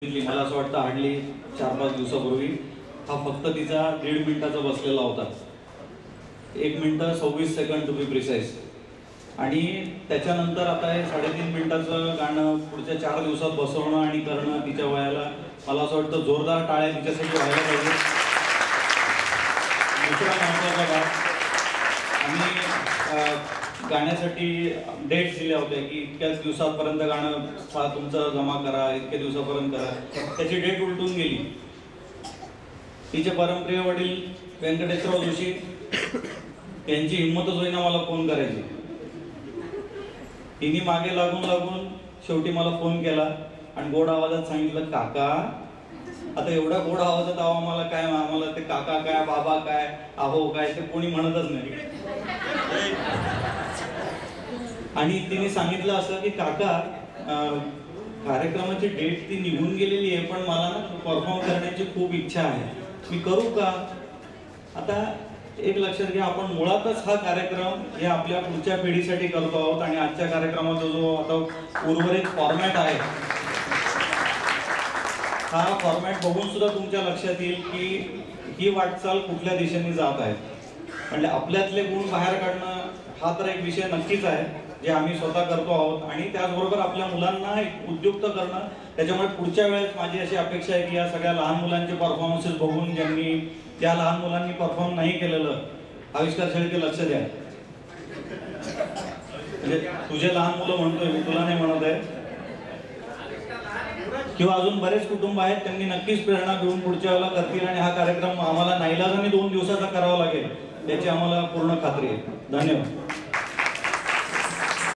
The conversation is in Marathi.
मला असं वाटतं हार्डली 4-5 दिवसापूर्वी हा फक्त तिचा 1.5 मिनिटाचा बसलेला होता. 1 minute 26 second to be precise. आणि त्याच्यानंतर आता हे 3.5 मिनिटाचं गाणं पुढच्या 4 दिवसात बसवणं आणि करणं तिच्या वयाला मला असं वाटतं जोरदार टाळ्या तिच्यासाठी व्हायला पाहिजे. दुसरा महत्त्वाचा भाग, आम्ही गाण्यासाठी डेट्स दिल्या होत्या की इतक्याच दिवसापर्यंत गाणं तुमचं जमा करा, इतक्या दिवसापर्यंत करा. त्याची डेट उलटून गेली. तिचे परमप्रिय वडील व्यंकटेशराव जोशी यांची हिंमतच होईना मला फोन करायची. तिने मागे लागून लागून शेवटी मला फोन केला आणि गोड आवाजात सांगितलं, काका. आता एवढ्या गोड आवाजात आम्हाला काय, आम्हाला ते काका काय, बाबा काय, आहो काय ते कोणी म्हणतच नाही. आणि तिने सांगितलं असं की काका, कार्यक्रमाची डेट ती निघून गेलेली आहे, पण मला ना परफॉर्म करण्याची खूप इच्छा आहे, मी करू का? आता एक लक्षात घ्या, आपण मुळातच हा कार्यक्रम हे आपल्या पुढच्या पिढीसाठी करतो आहोत. आणि आजच्या कार्यक्रमाचा जो आता उर्वरित फॉर्मॅट आहे, हा फॉर्मॅट बघून सुद्धा तुमच्या लक्षात येईल की ही वाटचाल कुठल्या दिशेने जात आहे. म्हणजे आपल्यातले गुण बाहेर काढणं हा तर एक विषय नक्कीच आहे, जे आम्ही स्वतः करतो आहोत. आणि त्याचबरोबर आपल्या मुलांना एक उद्युक्त करणं. त्याच्यामुळे पुढच्या वेळेस माझी अशी अपेक्षा आहे की या सगळ्या लहान मुलांचे परफॉर्मन्सेस बघून ज्या लहान मुलांनी परफॉर्म नाही केलेलं, आविष्कार शेळके लक्ष द्या. म्हणजे तुझे लहान मुलं म्हणतोय मी, तुला नाही म्हणत आहे. किंवा अजून बरेच कुटुंब आहेत, त्यांनी नक्कीच प्रेरणा घेऊन पुढच्या वेळेला करतील. आणि हा कार्यक्रम आम्हाला नाईलाजाने 2 दिवसाचा करावा लागेल, याची आम्हाला पूर्ण खात्री आहे. धन्यवाद.